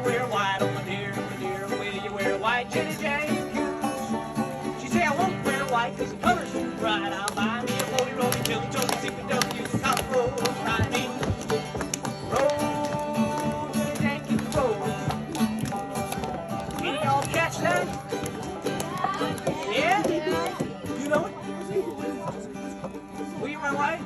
wear white, oh my dear, will you wear white, Jenny Jane? She said, I won't wear white because the color's too bright. I'll buy me a roly roly, tilly tilly, zippy W, top roll, ride me. Roll, Jenny Jane, keep it rolling. Any of y'all catch that? Yeah? You know it? Will you wear white?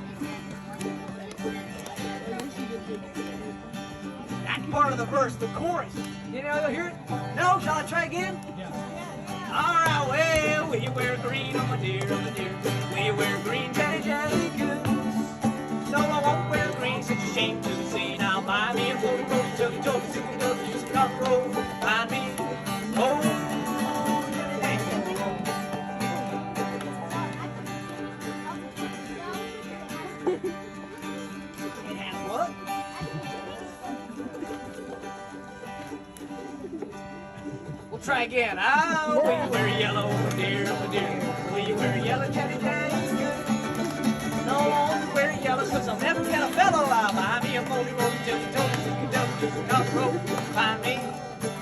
That's part of the verse, the chorus. You know, you'll hear it? No? Shall I try again? Yeah. All right, well, will you wear green, oh my dear, oh my dear? Will you wear green, Jenny Jane? No, I won't wear green, such a shame to see. Now buy me a roly roly, tilly tilly, zippy W, use a top roll. Buy me, oh, Jenny Jane. It has what? We'll try again. Oh, will you wear yellow, oh dear, oh dear? Will you wear yellow, Jenny Jane? No, I won't wear yellow, cause I'll never get a fellow. I'll buy me a roly roly, tilly tilly, zippy W, use a top roll. Buy me,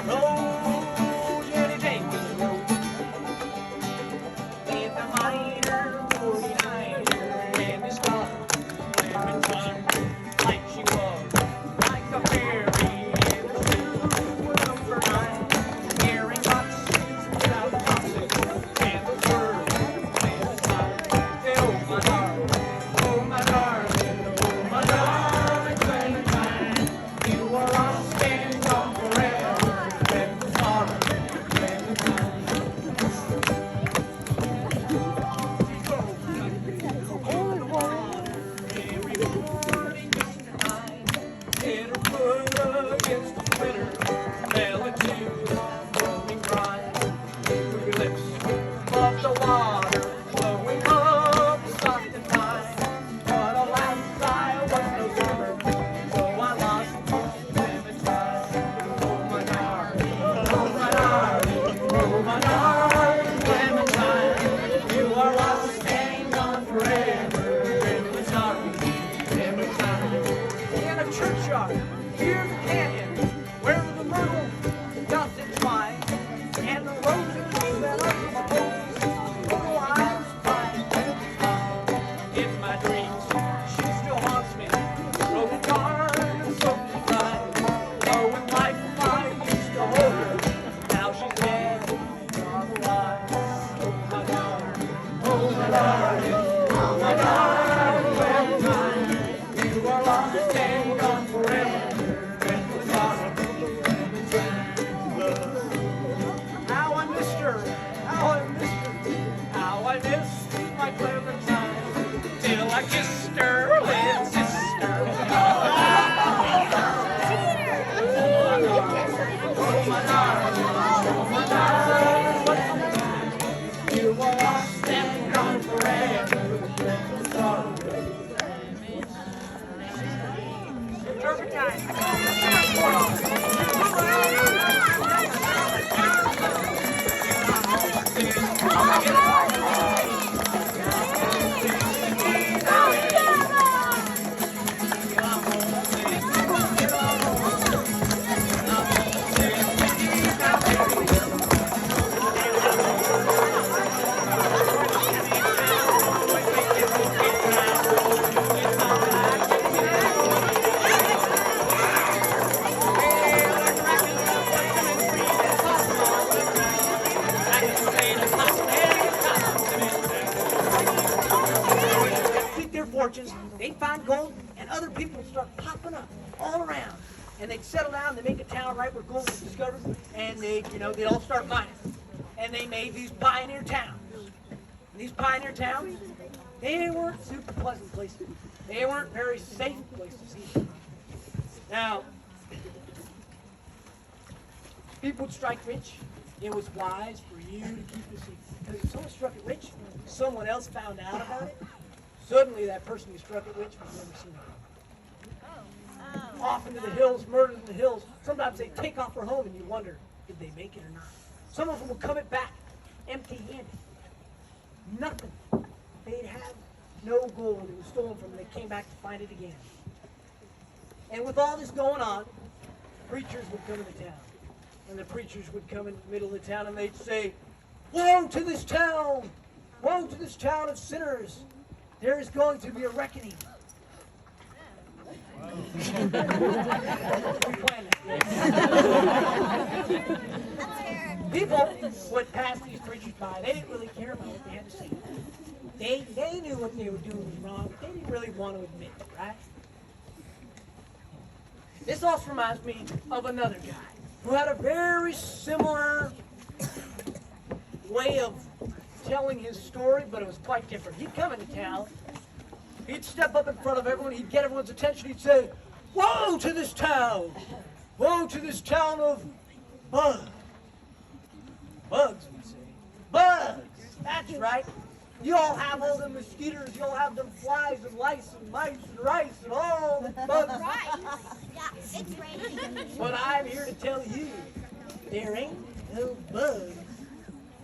roll, Jenny Jane, roll. With a minor 49er and his daughter wearing fun like she was, like a fairy in the shoe number 9, wearing boxes without boxes, and the world and the time. Say, oh my darling, oh my darling, oh my darling Clementine, you are lost and gone forever, and the sorrow, Clementine. Every morning just behind, hit her foot against the winter, fell into the foaming brine. Her lips above the water, flowing up soft and fine. But alas, I was no swimmer, so I lost Clementine. Oh my darling, oh my darling, oh my darling Clementine, you are lost and gone forever. In a churchyard, near the canyon, where the myrtle doth entwine, and the roses that are composed, oh, I was crying. In my dreams, she still haunts me, broken heart and soaked in pride. Oh, in life I used to hold her, now she's dead, gone alive. Oh, my darling, oh, my darling, oh, my darling, Clementine, you are lost and gone forever, and the sorrow, Clementine. How I missed her, how I missed her, how I missed my Clementine, till I kissed her little sister. Oh my darling, Clementine, you are lost and gone forever, and the sorrow. Turpentine. Fortunes, they'd find gold, and other people would start popping up all around. And they'd settle down, they'd make a town right where gold was discovered, and they'd all start mining. And they made these pioneer towns. And these pioneer towns, they weren't super pleasant places. They weren't very safe places either. Now, people would strike rich. It was wise for you to keep the secret. Because if someone struck it rich, someone else found out about it, suddenly that person who struck it rich was never seen again. Off into the hills, murdered in the hills. Sometimes they take off for home and you wonder, did they make it or not? Some of them will come it back empty-handed. Nothing. They'd have no gold. It was stolen from them. They came back to find it again. And with all this going on, preachers would come into town. And the preachers would come in the middle of the town and they'd say, "Woe to this town! Woe to this town of sinners! There is going to be a reckoning." We planned it. People would pass these preachers by. They didn't really care about what they had to say. They knew what they were doing was wrong, but they didn't really want to admit it, right? This also reminds me of another guy who had a very similar way of telling his story, but it was quite different. He'd come into town, he'd step up in front of everyone, he'd get everyone's attention, he'd say, "Woe to this town! Woe to this town of bugs." Bugs, we'd say. Bugs! That's right. You all have all them mosquitoes, you all have them flies and lice and mice and rice and all the bugs. Right. Yeah, it's raining. But I'm here to tell you, there ain't no bugs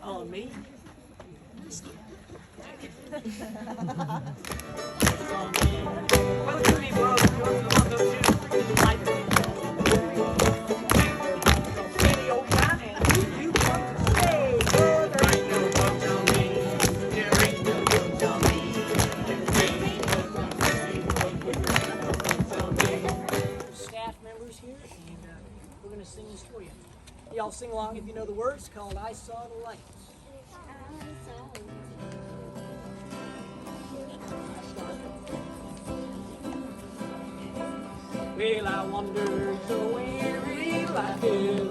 on me. Welcome to me, bro. Sing this for you. Y'all sing along if you know the words. It's called "I Saw the Light." Well, I wonder so weary life is